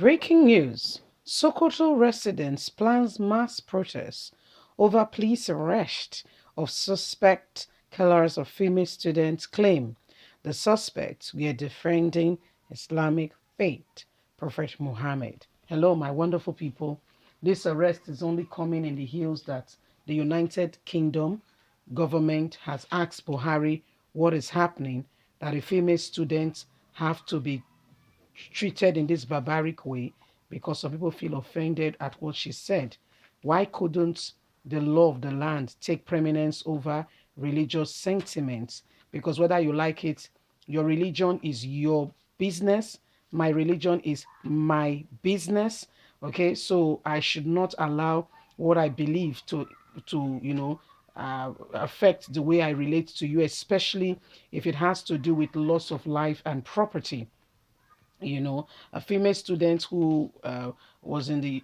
Breaking news. Sokoto residents plans mass protest over police arrest of suspect killers of female students claim the suspects were defending Islamic faith, Prophet Muhammad. Hello, my wonderful people. This arrest is only coming in the heels that the United Kingdom government has asked Buhari what is happening, that the female students have to be treated in this barbaric way because some people feel offended at what she said. Why couldn't the law of the land take preeminence over religious sentiments? Because whether you like it, your religion is your business. My religion is my business. Okay, so I should not allow what I believe to affect the way I relate to you, especially if it has to do with loss of life and property. A female student who was in the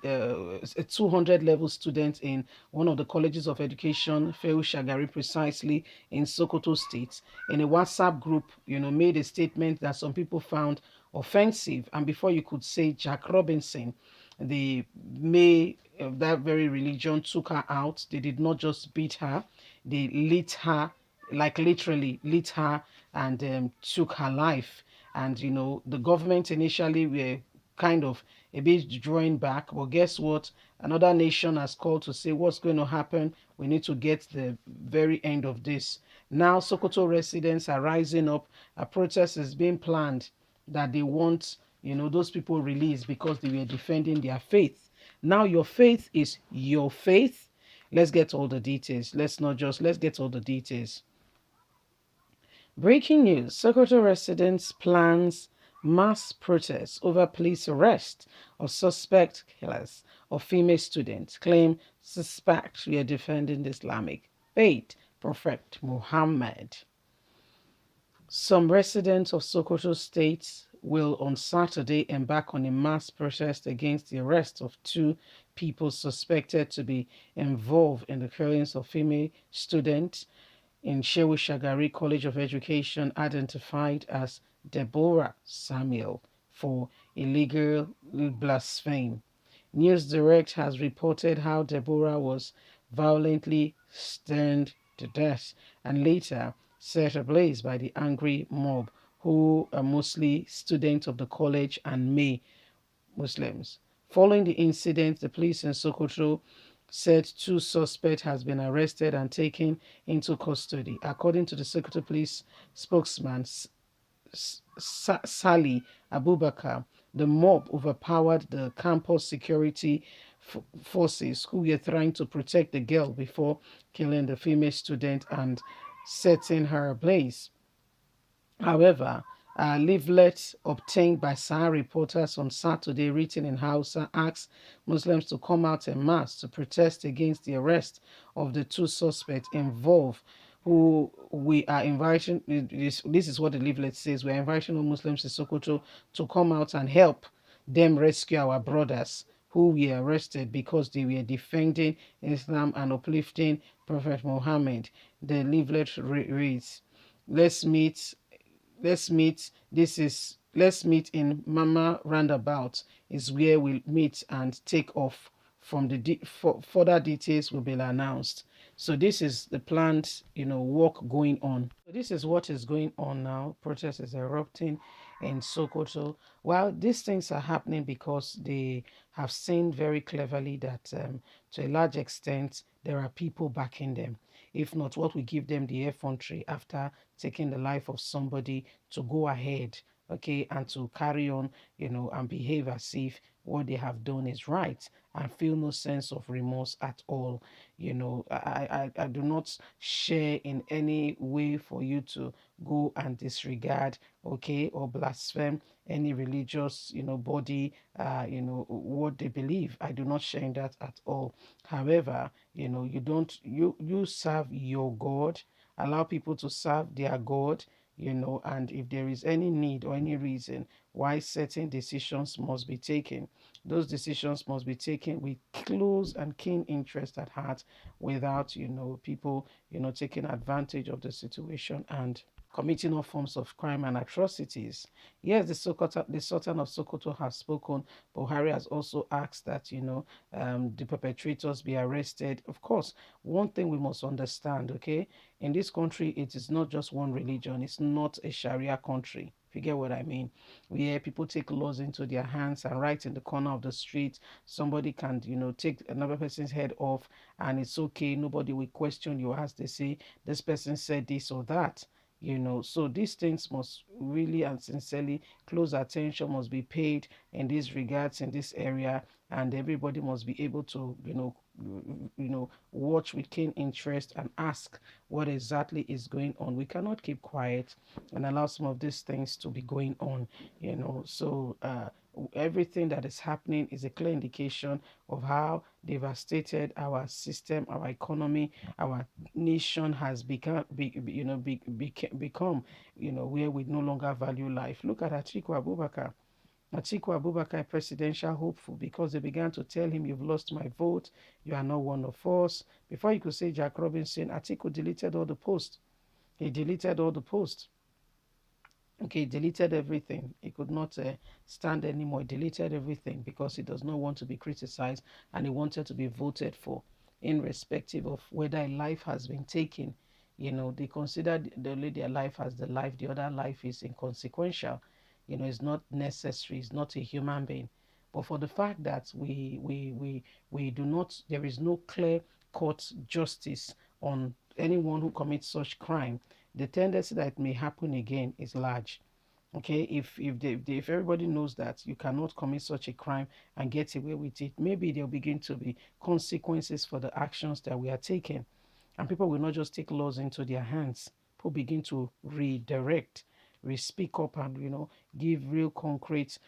a 200 level student in one of the colleges of education, Feu Shagari, precisely in Sokoto State, in a WhatsApp group, made a statement that some people found offensive. And before you could say Jack Robinson, the May of that very religion took her out. They did not just beat her, they lit her, like literally lit her, and took her life. And the government initially were kind of a bit drawing back, but guess what? Another nation has called to say what's going to happen. We need to get the very end of this. Now Sokoto residents are rising up. A protest is being planned that they want those people released because they were defending their faith. Now your faith is your faith. Let's get all the details. Let's get all the details. Breaking news. Sokoto residents plans mass protest over police arrest of suspect killers of female students. Claim suspect we are defending the Islamic faith, Prophet Muhammad. Some residents of Sokoto State will on Saturday embark on a mass protest against the arrest of two people suspected to be involved in the killings of female students in Shehu Shagari College of Education, identified as Deborah Samuel, for illegal blasphemy. News Direct has reported how Deborah was violently stoned to death and later set ablaze by the angry mob, who are mostly students of the college and May Muslims. Following the incident, the police in Sokoto said two suspects has been arrested and taken into custody. According to the Sokoto police spokesman Sali Abubakar, the mob overpowered the campus security forces who were trying to protect the girl before killing the female student and setting her ablaze. However, a leaflet obtained by Sahara reporters on Saturday, written in Hausa, asked Muslims to come out en masse to protest against the arrest of the two suspects involved, who we are inviting. This is what the leaflet says. We are inviting all Muslims in Sokoto to come out and help them rescue our brothers who were arrested because they were defending Islam and uplifting Prophet Muhammad. The leaflet reads, let's meet let's meet in Mama Roundabout is where we'll meet and take off from further details will be announced. So this is the planned work going on. So this is what is going on now. Protest is erupting in Sokoto. Well, these things are happening because they have seen very cleverly that to a large extent there are people backing them. If not, what will give them the effrontery after taking the life of somebody to go ahead, okay, and to carry on, and behave as if what they have done is right and feel no sense of remorse at all. I do not share in any way for you to go and disregard, okay, or blaspheme any religious, body, what they believe. I do not share in that at all. However, you don't, you serve your God, allow people to serve their God, and if there is any need or any reason why certain decisions must be taken, those decisions must be taken with close and keen interest at heart without, people, taking advantage of the situation and committing all forms of crime and atrocities. Yes, the Sultan of Sokoto has spoken. Buhari has also asked that, the perpetrators be arrested. Of course, one thing we must understand, okay, in this country, it is not just one religion. It's not a Sharia country. If you get what I mean, where people take laws into their hands and right in the corner of the street, somebody can, take another person's head off, and it's okay. Nobody will question you as they say this person said this or that. So these things must really and sincerely close attention must be paid in these regards in this area, and everybody must be able to watch with keen interest and ask what exactly is going on. We cannot keep quiet and allow some of these things to be going on. So everything that is happening is a clear indication of how devastated our system, our economy, our nation has become, where we no longer value life. Look at Atiku Abubakar. Atiku Abubakar, presidential hopeful, because they began to tell him, "You've lost my vote. You are not one of us." Before you could say Jack Robinson, Atiku deleted all the posts. He deleted all the posts. Okay, he deleted everything. He could not stand anymore. He deleted everything because he does not want to be criticized, and he wanted to be voted for, irrespective of whether a life has been taken. They consider only their life as the life, the other life is inconsequential. It's not necessary, it's not a human being. But for the fact that we do not, there is no clear court justice on anyone who commits such crime, the tendency that it may happen again is large. Okay, if everybody knows that you cannot commit such a crime and get away with it, maybe there'll begin to be consequences for the actions that we are taking, and people will not just take laws into their hands. People begin to redirect, speak up, and give real concrete,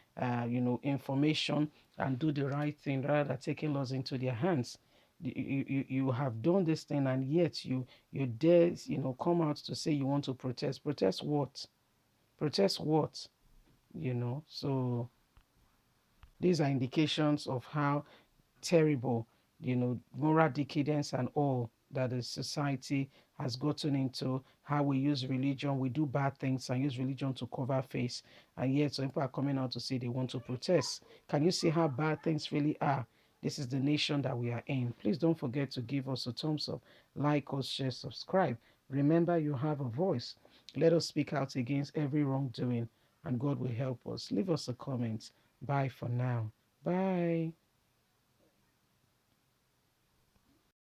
information, and do the right thing rather than taking laws into their hands. You have done this thing, and yet you dare come out to say you want to protest. Protest what? Protest what? So these are indications of how terrible, moral decadence and all that the society has gotten into, how we use religion, we do bad things and use religion to cover face. And yet some people are coming out to say they want to protest. Can you see how bad things really are? This is the nation that we are in. Please don't forget to give us a thumbs up, like us, share, subscribe. Remember, you have a voice. Let us speak out against every wrongdoing, and God will help us. Leave us a comment. Bye for now. Bye.